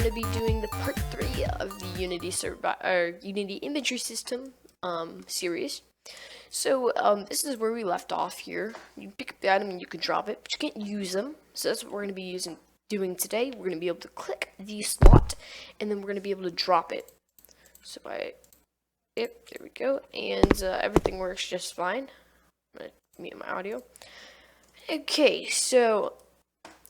to be doing the part 3 of the Unity imagery system series. So this is where we left off here. You pick up the item and you can drop it, but you can't use them. So that's what we're going to be doing today. We're going to be able to click the slot, and then we're going to be able to drop it. So there we go, and everything works just fine. I'm going to mute my audio. Okay, so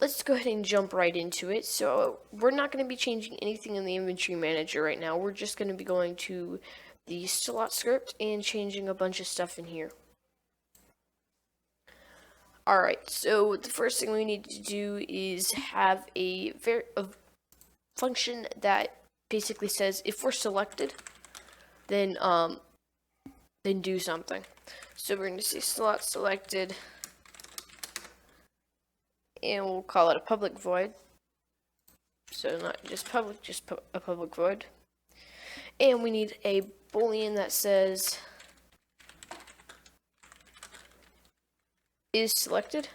let's go ahead and jump right into it. So we're not going to be changing anything in the inventory manager right now. We're just going to be going to the slot script and changing a bunch of stuff in here. Alright, so the first thing we need to do is have a function that basically says if we're selected, then do something. So we're going to say slot selected, and we'll call it a public void. So not just public, just a public void. And we need a boolean that says is selected.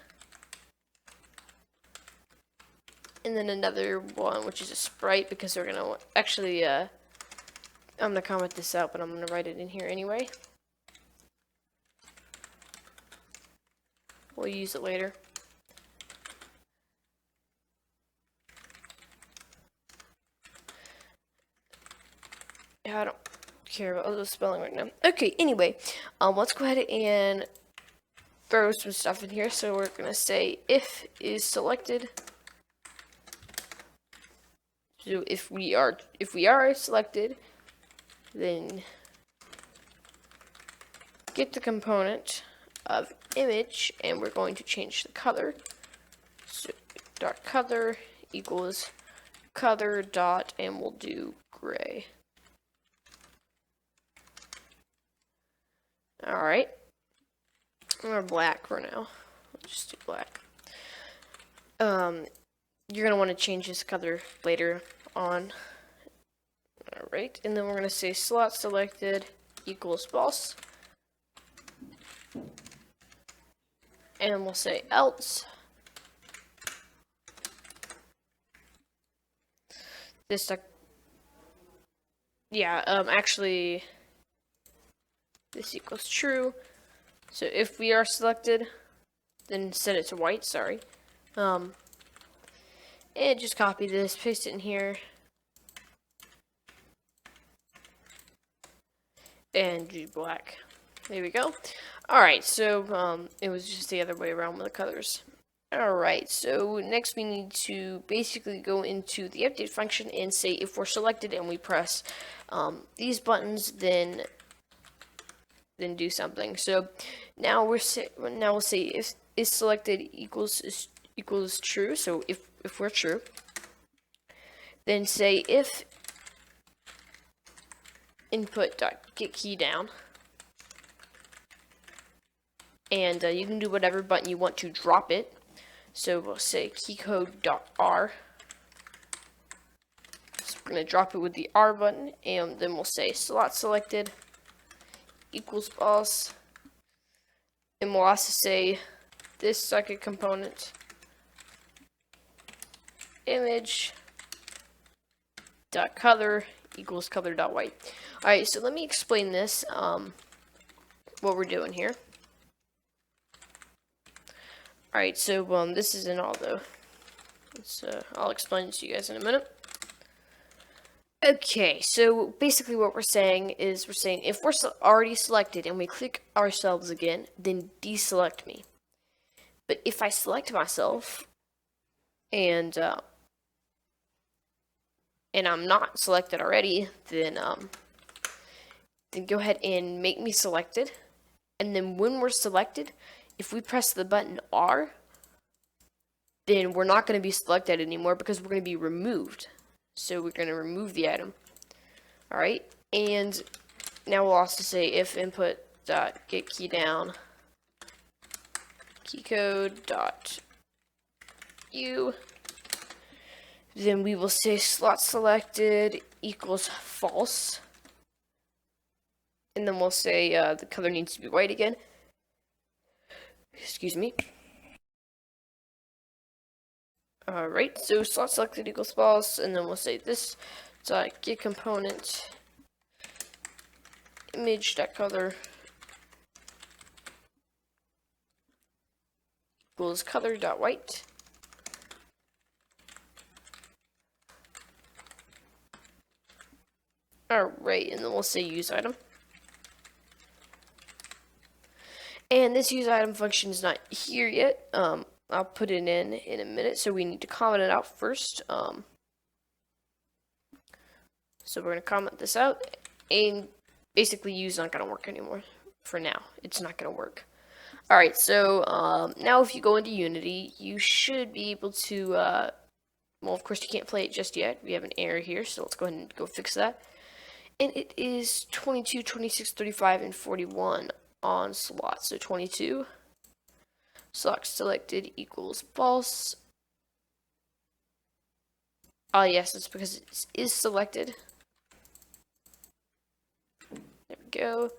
And then another one, which is a sprite, because we're gonna actually I'm gonna comment this out, but I'm gonna write it in here anyway. We'll use it later. I don't care about the spelling right now. Okay, anyway, let's go ahead and throw some stuff in here. So we're gonna say if is selected. So if we are selected, then get the component of image, and we're going to change the color. So dot color equals color dot, and we'll do gray. Alright. Or black for now. We'll just do black. You're going to want to change this color later on. Alright, and then we're going to say slot selected equals false. And we'll say else. Actually, this equals true. So if we are selected, then set it to white, sorry. And just copy this, paste it in here. And do black. There we go. Alright, so it was just the other way around with the colors. Alright, so next we need to basically go into the update function and say if we're selected and we press these buttons, then do something. So now we'll say if is selected equals true. So if we're true, then say if input dot get key down, and you can do whatever button you want to drop it. So we'll say keycode.r. So we're going to drop it with the R button, and then we'll say slot selected equals false. And we'll also say this socket component image dot color equals color dot white. Alright, so let me explain this, what we're doing here. Alright, so this isn't all though. I'll explain it to you guys in a minute. Okay, so basically what we're saying is if we're already selected and we click ourselves again, then deselect me. But if I select myself and I'm not selected already, then go ahead and make me selected. And then when we're selected, if we press the button R, then we're not going to be selected anymore because we're going to be removed. So we're going to remove the item. Alright, and now we'll also say if input dot get key down keycode dot u, then we will say slot selected equals false. And then we'll say the color needs to be white again. Excuse me. Alright, so slot selected equals false, and then we'll say this dot get component image dot color equals color dot white. Alright, and then we'll say use item. And this use item function is not here yet. I'll put it in a minute, so we need to comment it out first. So we're going to comment this out, and basically use not going to work anymore for now. It's not going to work. Alright, so now if you go into Unity, you should be able to, well, of course you can't play it just yet. We have an error here, so let's go ahead and go fix that. And it is 22, 26, 35, and 41 on slot. So 22, slot selected equals false. Oh yes, it's because it is selected. There we go.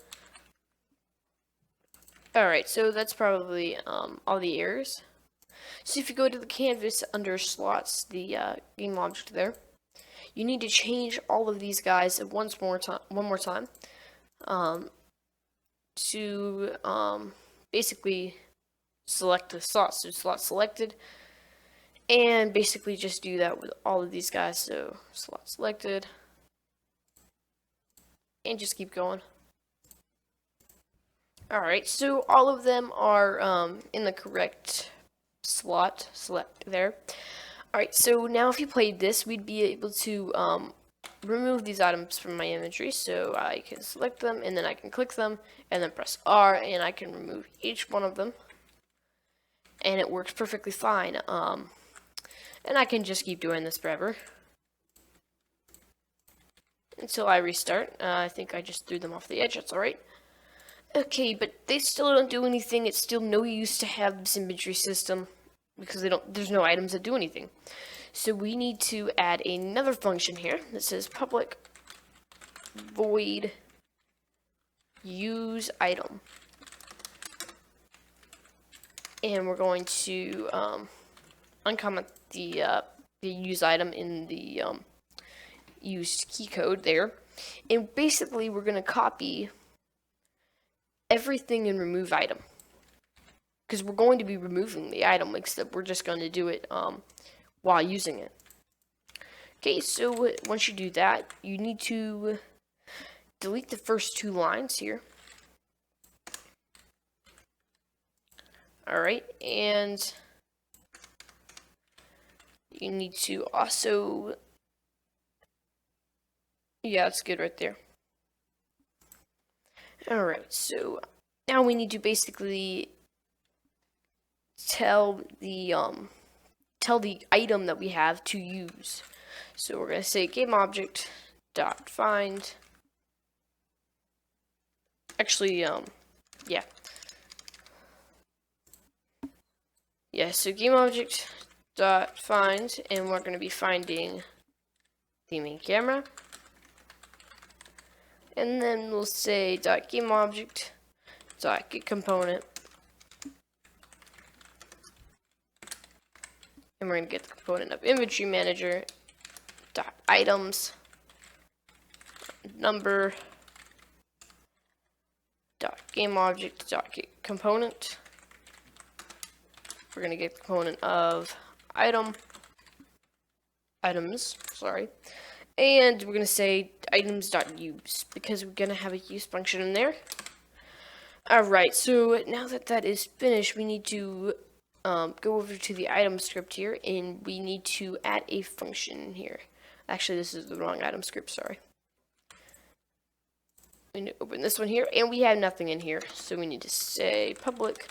Alright, so that's probably all the errors. So if you go to the canvas under slots, the game object there, you need to change all of these guys one more time to basically select the slot. So slot selected, and basically just do that with all of these guys. So slot selected, and just keep going. Alright, so all of them are in the correct slot select there. Alright, so now if you played this, we'd be able to remove these items from my imagery. So I can select them, and then I can click them, and then press R, and I can remove each one of them. And it works perfectly fine. And I can just keep doing this forever until I restart. I think I just threw them off the edge, that's alright. Okay, but they still don't do anything. It's still no use to have this imagery system because there's no items that do anything. So we need to add another function here that says public void use item. And we're going to uncomment the use item in the used key code there. And basically we're going to copy everything and remove item, because we're going to be removing the item, except we're just going to do it while using it. Okay, so once you do that, you need to delete the first two lines here. Alright, and you need to also, yeah, that's good right there. Alright, so now we need to basically tell the item that we have to use. So we're going to say game object dot find. Actually, yeah. Yeah, so game object dot find, and we're going to be finding the main camera. And then we'll say dot game object dot get component, and we're going to get the component of imagery manager dot items number dot game object dot get component. We're going to get the component of items, sorry. And we're going to say items.use, because we're going to have a use function in there. Alright, so now that that is finished, we need to go over to the item script here, and we need to add a function in here. Actually, this is the wrong item script, sorry. We need to open this one here, and we have nothing in here. So we need to say public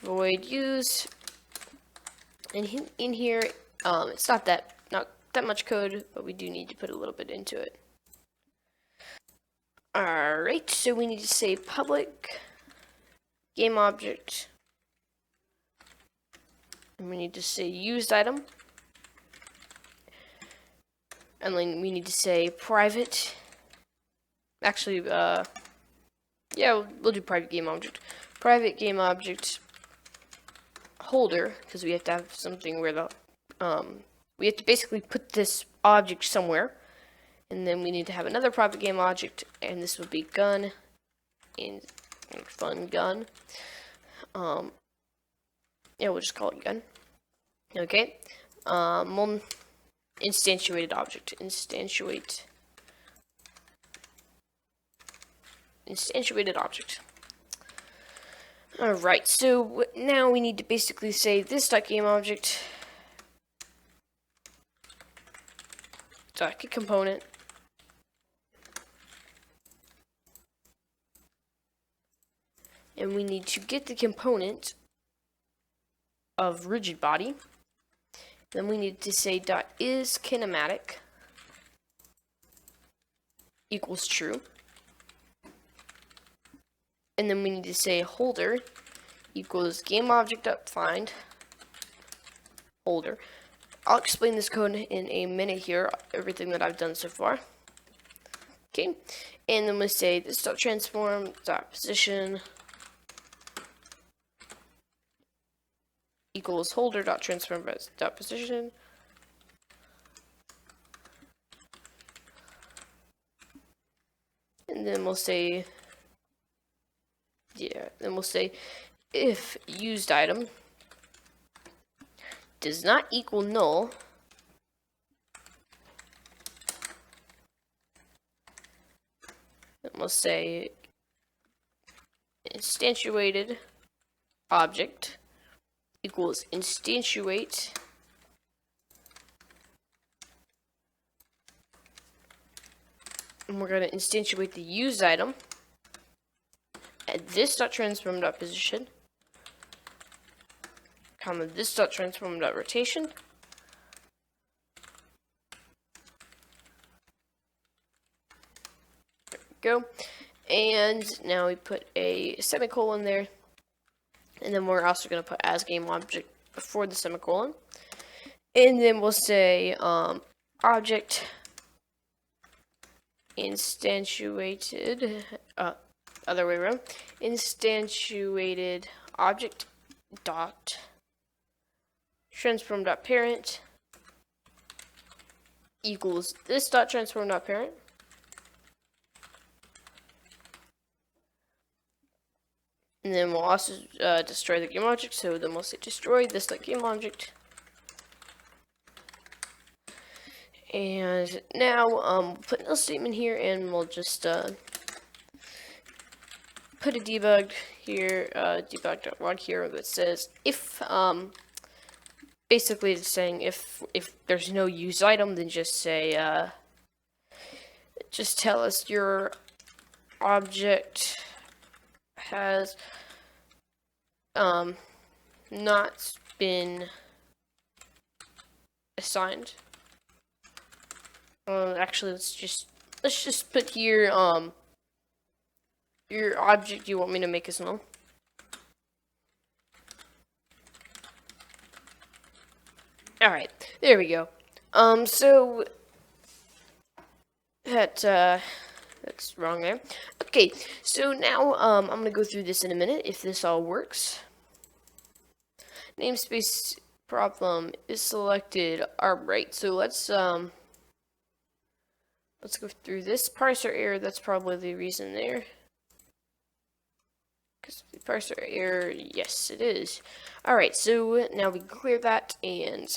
void use. And in here, it's not that much code, but we do need to put a little bit into it. Alright, so we need to say public game object, and we need to say used item, and then we need to say private, actually, yeah, we'll do private game object holder, because we have to have something where the we have to basically put this object somewhere, and then we need to have another private game object, and this would be gun and fun gun. Yeah, we'll just call it gun. Okay. Instantiated object. Instantiated object. Alright, so now we need to basically say this.gameObject dot component and we need to get the component of rigid body. Then we need to say dot is kinematic equals true. And then we need to say holder equals gameObject.find holder. I'll explain this code in a minute here, everything that I've done so far. Okay, and then we say this.transform.position equals holder.transform.position. And then we'll say, if used item does not equal null, then we'll say instantiated object equals instantiate and we're going to instantiate the used item at this.transform.position, comma this.transform.rotation, there we go, and now we put a semicolon there, and then we're also going to put as game object before the semicolon, and then we'll say object instantiated other way around, instantiated object dot transform dot parent equals this dot transform dot parent, and then we'll also destroy the game object. So then we'll say destroy this dot game object. And now we'll put a statement here, and we'll just put a debug here, debug.log here that says if, basically it's saying if there's no used item, then just say, just tell us your object has not been assigned. Actually, let's just put here, your object you want me to make is null. Alright, there we go. So that's wrong there. Okay, so now I'm gonna go through this in a minute if this all works. Namespace problem is selected. Alright, so let's go through this parser error. That's probably the reason there. Because the parser error, yes, it is. Alright, so now we clear that, and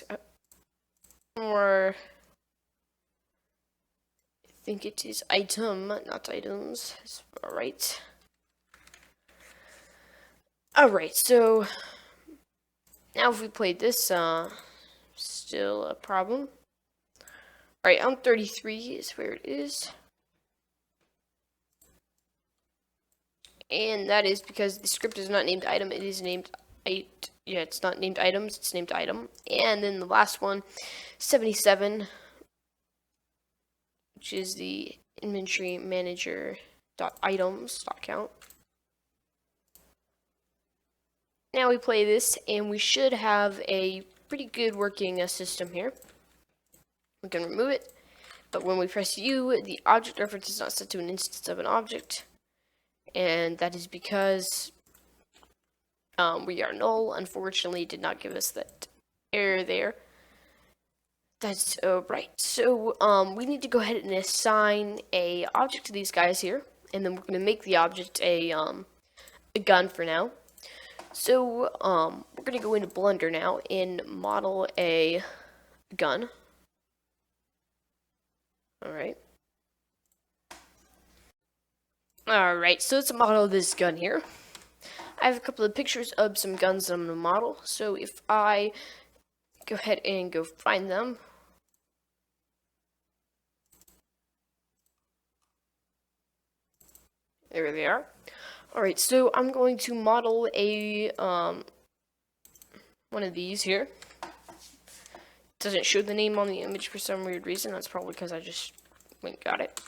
more, I think it is item, not items. Alright. Alright, so now if we play this, still a problem. Alright, on 33 is where it is. And that is because the script is not named item, it is named it's not named items, it's named item. And then the last one, 77, which is the inventory manager .items.count. Now we play this, and we should have a pretty good working system here. We can remove it, but when we press U, the object reference is not set to an instance of an object. And that is because we are null. Unfortunately, it did not give us that error there. That's right. So we need to go ahead and assign a object to these guys here, and then we're going to make the object a gun for now. So we're going to go into Blender now and model a gun. All right. All right. So let's model this gun here. I have a couple of pictures of some guns that I'm going to model. So if I go ahead and go find them. There they are. Alright, so I'm going to model a, one of these here. It doesn't show the name on the image for some weird reason. That's probably because I just went and got it.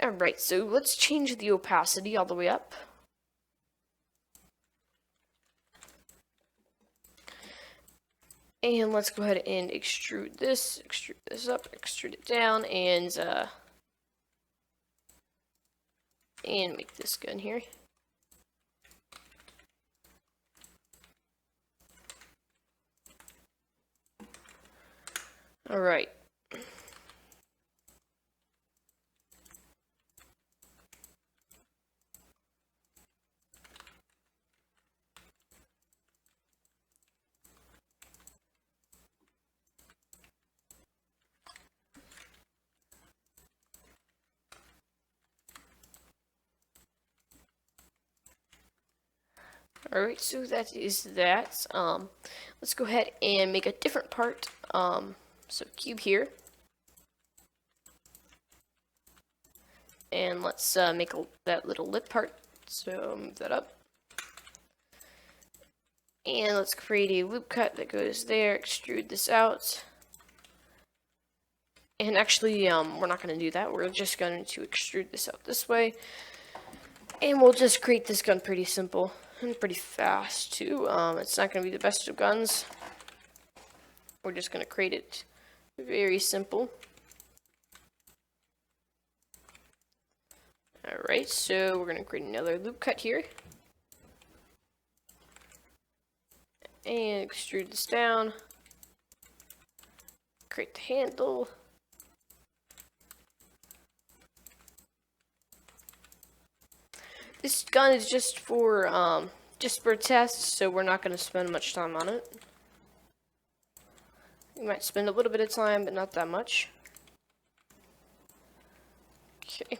Alright, so let's change the opacity all the way up. And let's go ahead and extrude this up, extrude it down, and make this gun here. Alright. Alright, so that is that. Let's go ahead and make a different part. So cube here. And let's make that little lip part. So move that up. And let's create a loop cut that goes there, extrude this out. And actually, we're not going to do that. We're just going to extrude this out this way. And we'll just create this gun pretty simple and pretty fast too. It's not going to be the best of guns. We're just going to create it very simple. Alright, so we're going to create another loop cut here. And extrude this down. Create the handle. This gun is just for tests, so we're not going to spend much time on it. We might spend a little bit of time, but not that much. Okay.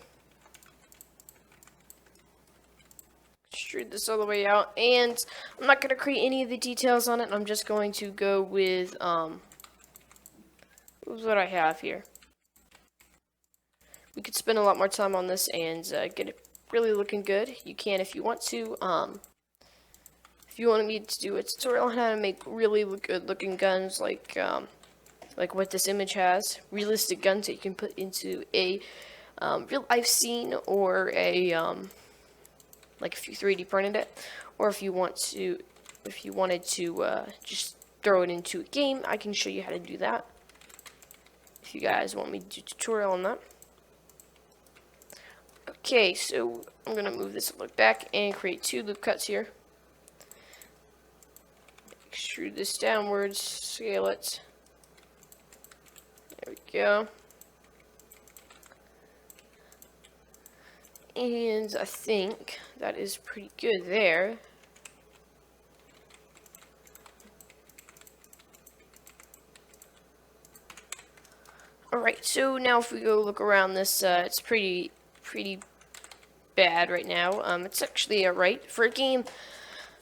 Extrude this all the way out, and I'm not going to create any of the details on it. I'm just going to go with what I have here. We could spend a lot more time on this and get it really looking good. You can if you want to. If you want me to do a tutorial on how to make really good looking guns, like what this image has, realistic guns that you can put into a real life scene, or a like if you 3D printed it, or if you wanted to just throw it into a game, I can show you how to do that. If you guys want me to do a tutorial on that. Okay, so I'm going to move this look back and create two loop cuts here. Extrude this downwards, scale it. There we go. And I think that is pretty good there. Alright, so now if we go look around this, it's pretty bad right now. It's actually alright. For a game,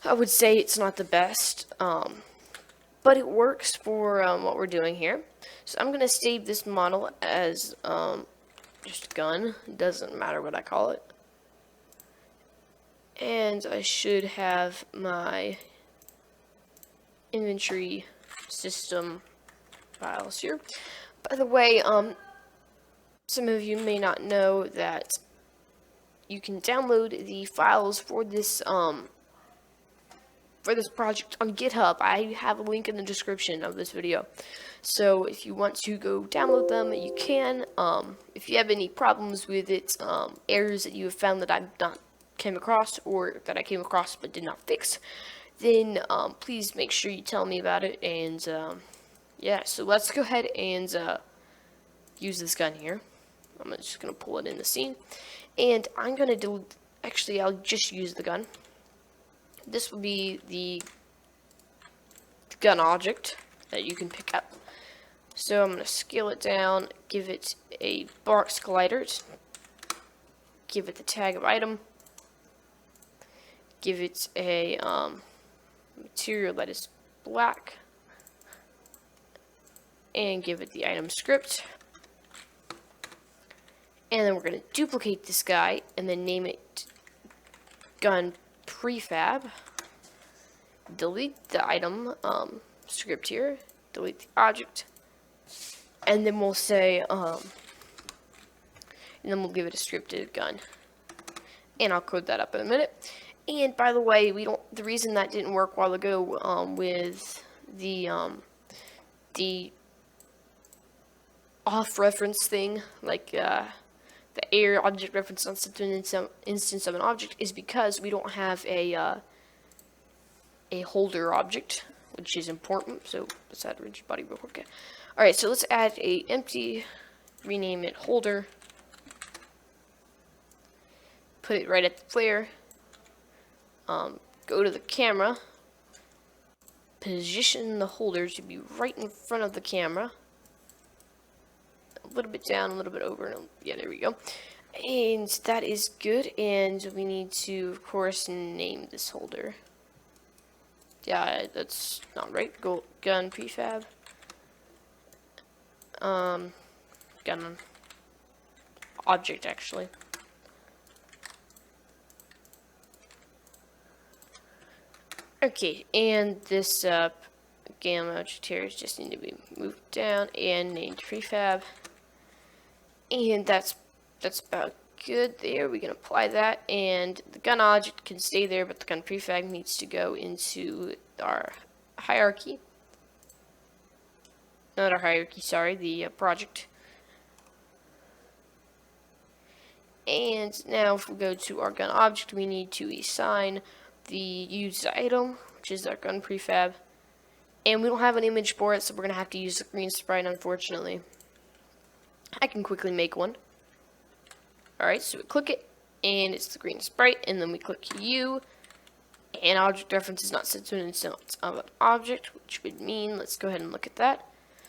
I would say it's not the best, but it works for what we're doing here. So I'm going to save this model as just gun. It doesn't matter what I call it. And I should have my inventory system files here. By the way, some of you may not know that you can download the files for this project on GitHub. I have a link in the description of this video. So if you want to go download them, you can. If you have any problems with it, errors that you have found that I've not came across, or that I came across but did not fix, then please make sure you tell me about it, and yeah, so let's go ahead and use this gun here. I'm just gonna pull it in the scene, and I'm gonna do. Actually, I'll just use the gun. This will be the gun object that you can pick up. So I'm gonna scale it down, give it a box collider, give it the tag of item, give it a material that is black, and give it the item script. And then we're going to duplicate this guy and then name it gun prefab. Delete the item script here. Delete the object. And then we'll say, and then we'll give it a scripted gun. And I'll code that up in a minute. And by the way, the reason that didn't work a while ago with the off reference thing, like the air object reference on some instance of an object, is because we don't have a holder object, which is important. So let's add rigid body real quick. All right, so let's add a empty, rename it holder, put it right at the player. Go to the camera, position the holder to be right in front of the camera. A little bit down, a little bit over, and yeah, there we go. And that is good, and we need to, of course, name this holder. Yeah, that's not right. Go gun prefab. Gun object, actually. Okay, and this gamma object here just need to be moved down and named prefab. And that's about good there. We can apply that, and the gun object can stay there, but the gun prefab needs to go into our hierarchy. Not our hierarchy, sorry, the project. And now if we go to our gun object, we need to assign the used item, which is our gun prefab. And we don't have an image for it, so we're going to have to use the green sprite, unfortunately. I can quickly make one. Alright, so we click it, and it's the green sprite, and then we click U, and object reference is not set to an instance of an object, which would mean, let's go ahead and look at that.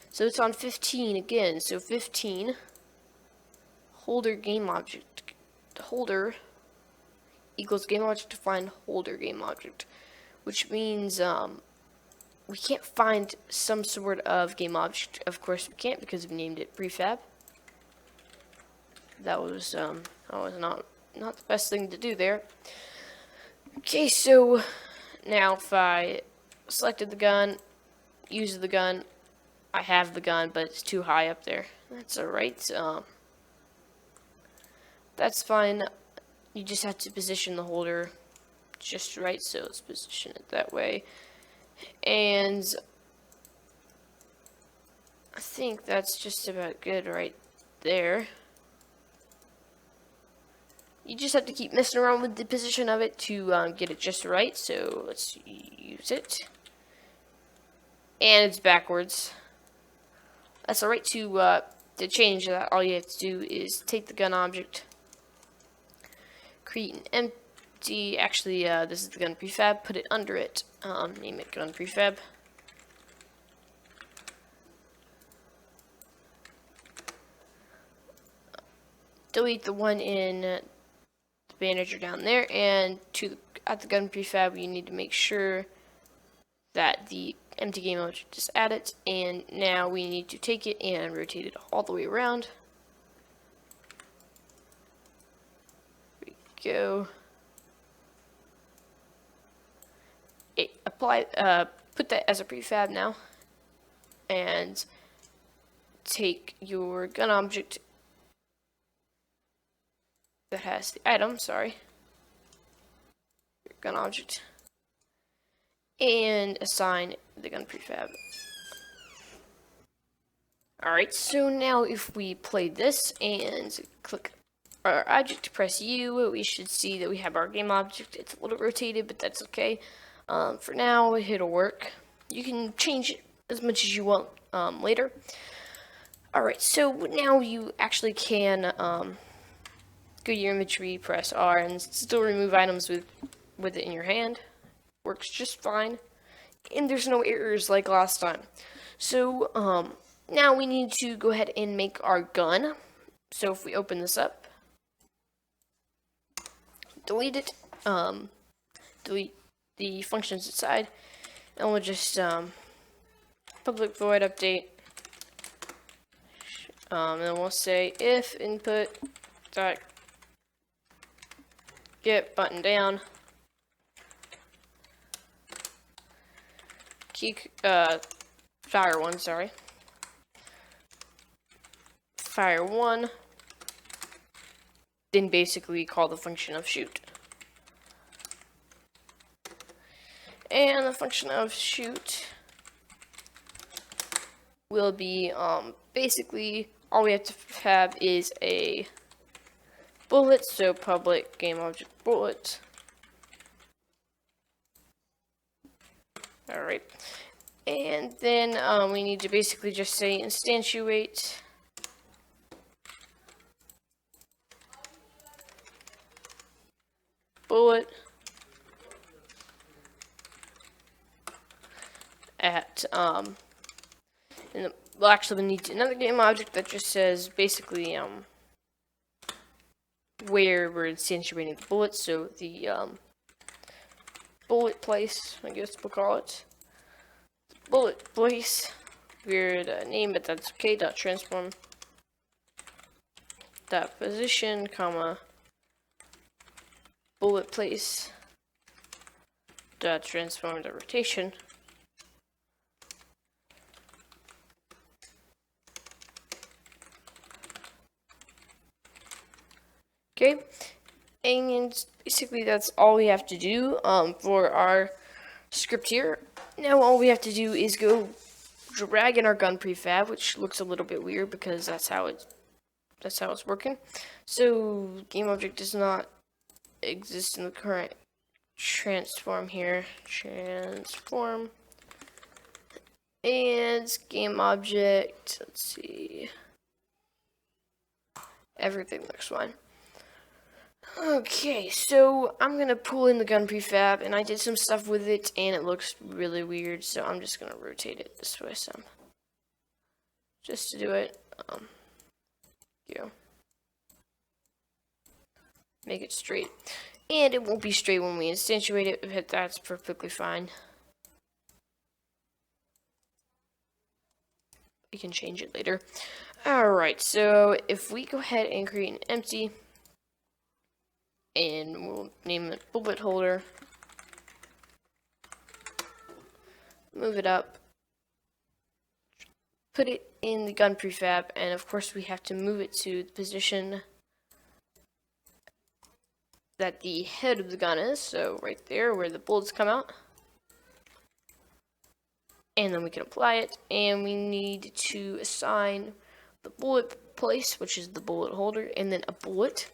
So it's on 15 again, so 15, holder game object, holder equals game object defined holder game object, which means we can't find some sort of game object. Of course we can't, because we named it prefab. That was not the best thing to do there. Okay, so now if I selected the gun, use the gun, I have the gun, but it's too high up there. That's alright. That's fine. You just have to position the holder just right, so let's position it that way. And I think that's just about good right there. You just have to keep messing around with the position of it to get it just right, so let's use it. And it's backwards. That's alright. To change that, all you have to do is take the gun object, create an empty, actually this is the gun prefab, put it under it, name it gun prefab. Delete the one in the manager down there, and at the gun prefab you need to make sure that the empty game object is added, and now we need to take it and rotate it all the way around. There we go. Put that as a prefab now, and take your gun object that has the item, sorry, your gun object, and assign the gun prefab. Alright, so now if we play this and click our object, press U, we should see that we have our game object. It's a little rotated, but that's okay. For now, it'll work. You can change it as much as you want later. Alright, so now you actually can go to your inventory, press R, and still remove items with it in your hand. Works just fine. And there's no errors like last time. So, now we need to go ahead and make our gun. So if we open this up, delete it, delete the functions inside, and we'll just public void update, and then we'll say if input dot get button down key fire one, fire one, then basically call the function of shoot. And the function of shoot will be, basically, all we have to have is a bullet, so public game object bullet. Alright. And then, we need to basically just say instantiate bullet at, and we'll actually need another game object that just says basically, where we're instantiating the bullet, so the, bullet place, I guess we'll call it. Bullet place, weird name, but that's okay, dot transform, dot position, comma, bullet place, dot transform, dot rotation. Okay, and basically that's all we have to do for our script here. Now all we have to do is go drag in our gun prefab, which looks a little bit weird because that's how it's working. So game object does not exist in the current transform here. Transform and game object. Let's see. Everything looks fine. Okay, so I'm gonna pull in the gun prefab, and I did some stuff with it, and it looks really weird, so I'm just gonna rotate it this way some. Just to do it, make it straight. And it won't be straight when we instantiate it, but that's perfectly fine. We can change it later. Alright, so if we go ahead and create an empty, and we'll name it bullet holder, move it up, put it in the gun prefab, and of course we have to move it to the position that the head of the gun is, so right there where the bullets come out. And then we can apply it, and we need to assign the bullet place, which is the bullet holder, and then a bullet.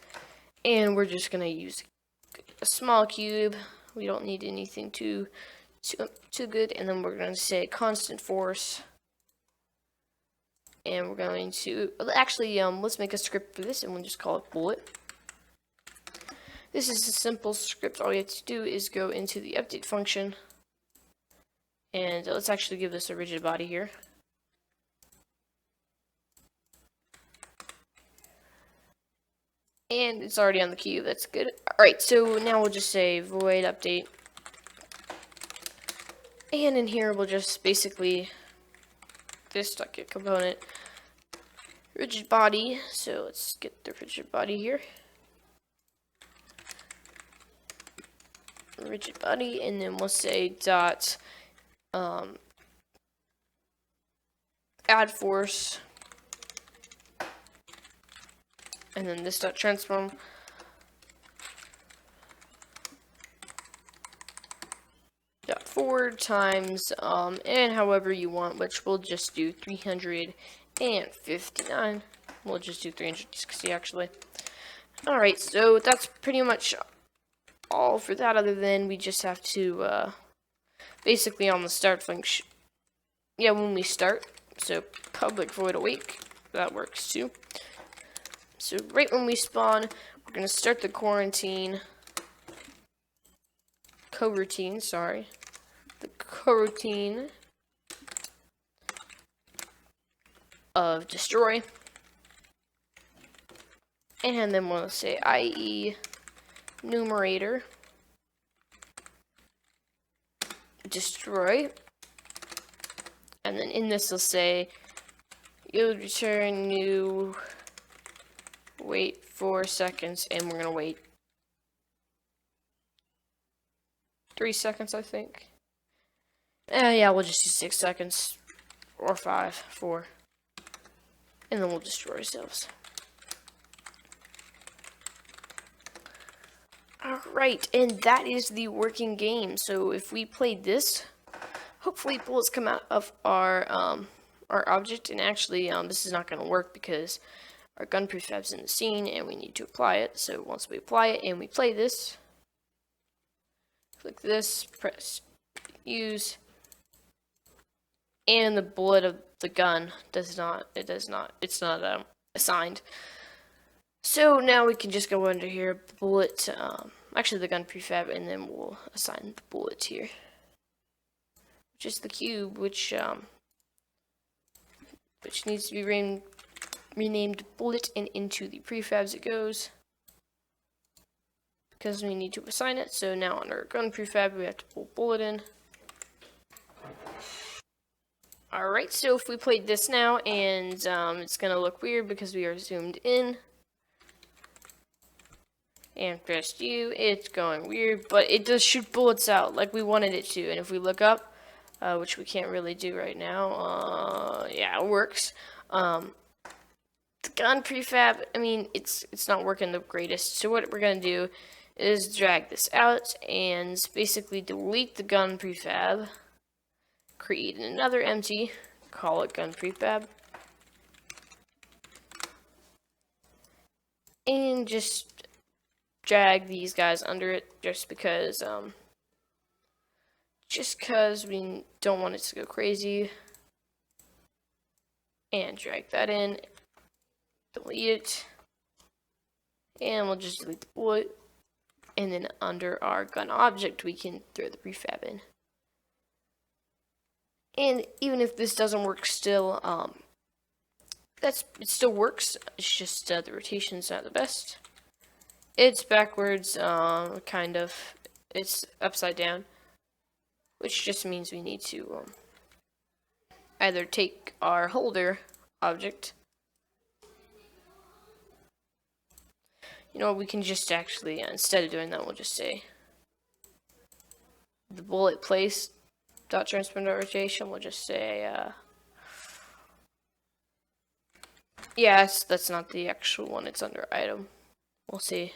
And we're just going to use a small cube. We don't need anything too good. And then we're going to say constant force. And we're going to, actually, let's make a script for this, and we'll just call it bullet. This is a simple script. All you have to do is go into the update function. And let's actually give this a rigid body here. And it's already on the cube, that's good. Alright, so now we'll just say void update. And in here we'll just basically this.get component rigid body. So let's get the rigid body here. Rigid body, and then we'll say dot add force, and then this dot transform dot forward times and however you want, which we'll just do 359. We'll just do 360 actually. Alright, so that's pretty much all for that, other than we just have to basically on the start function, when we start, So public void awake, that works too. So right when we spawn, we're gonna start the coroutine, the coroutine of destroy, and then we'll say IE numerator destroy, and then in this we'll say you'll return new, wait 4 seconds, and we're gonna wait 3 seconds, I think. Yeah, we'll just use 6 seconds, or 5, 4, and then we'll destroy ourselves. Alright, and that is the working game. So if we played this, hopefully bullets come out of our object, and actually this is not going to work because our gun prefab's in the scene and we need to apply it. So once we apply it and we play this, click this, press use, and the bullet of the gun it's not assigned. So now we can just go under here, bullet, actually the gun prefab, and then we'll assign the bullet here. Just the cube, which needs to be renamed bullet, and into the prefabs it goes, because we need to assign it. So now under gun prefab, we have to pull bullet in. Alright, so if we played this now, and it's going to look weird because we are zoomed in, and pressed U, it's going weird, but it does shoot bullets out like we wanted it to. And if we look up, which we can't really do right now, yeah, it works. The gun prefab, I mean, it's not working the greatest. So what we're gonna do is drag this out and basically delete the gun prefab, create another empty, call it gun prefab, and just drag these guys under it, just because we don't want it to go crazy. And drag that in, delete it, and we'll just delete the bullet, and then under our gun object we can throw the prefab in. And even if this doesn't work still, it still works. It's just the rotation's not the best. It's backwards, kind of. It's upside down, which just means we need to either take our holder object. You know, we can just actually, instead of doing that, we'll just say the bullet place dot transform dot rotation. We'll just say, yes, that's not the actual one. It's under item. We'll see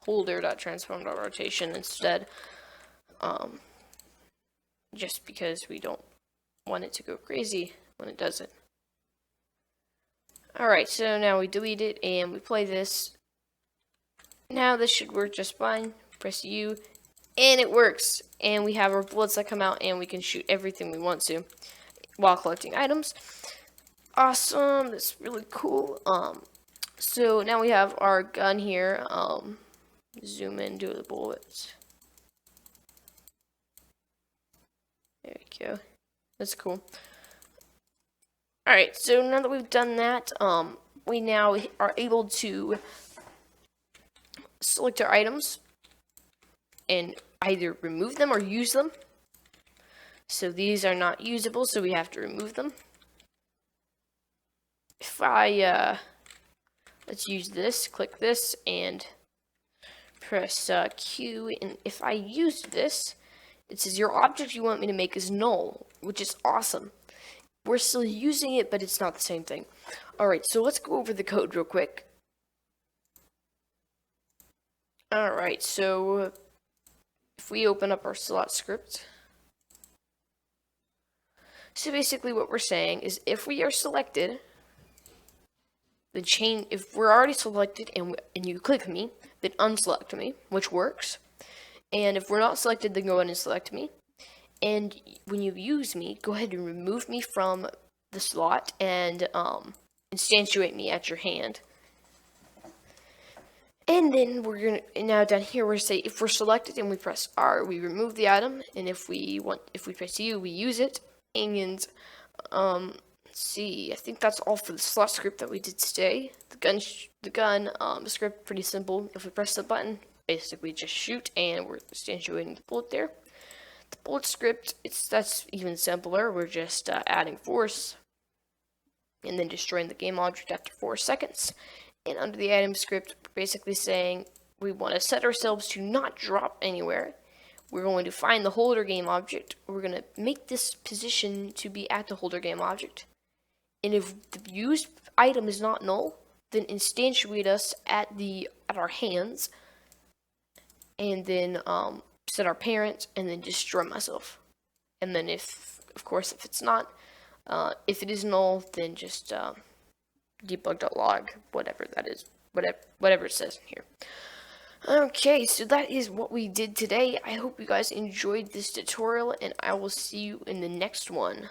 holder.transform.rotation instead, just because we don't want it to go crazy when it doesn't. Alright, so now we delete it and we play this. Now this should work just fine. Press U, and it works. And we have our bullets that come out, and we can shoot everything we want to while collecting items. Awesome, that's really cool. So now we have our gun here. Zoom in, do the bullets. There we go. That's cool. Alright, so now that we've done that, we now are able to select our items and either remove them or use them. So these are not usable, so we have to remove them. If I, let's use this, click this, and press Q, and if I use this, it says your object you want me to make is null, which is awesome. We're still using it, but it's not the same thing. Alright, so let's go over the code real quick. Alright, so if we open up our slot script, so basically what we're saying is if we are selected, if we're already selected and you click me, then unselect me, which works. And if we're not selected, then go ahead and select me. And when you use me, go ahead and remove me from the slot and instantiate me at your hand. And then we're gonna, now down here we're say if we're selected and we press R, we remove the item, and if we press U, we use it. And let's see, I think that's all for the slot script that we did today. The gun script, pretty simple. If we press the button, basically just shoot, and we're instantiating the bullet there. The bullet script, that's even simpler. We're just adding force, and then destroying the game object after 4 seconds. And under the item script, we're basically saying we want to set ourselves to not drop anywhere. We're going to find the holder game object. We're going to make this position to be at the holder game object. And if the used item is not null, then instantiate us at our hands. And then set our parent, and then destroy myself. And then if it's not, if it is null, then just debug.log, whatever that is, whatever it says in here. Okay, so that is what we did today. I hope you guys enjoyed this tutorial, and I will see you in the next one.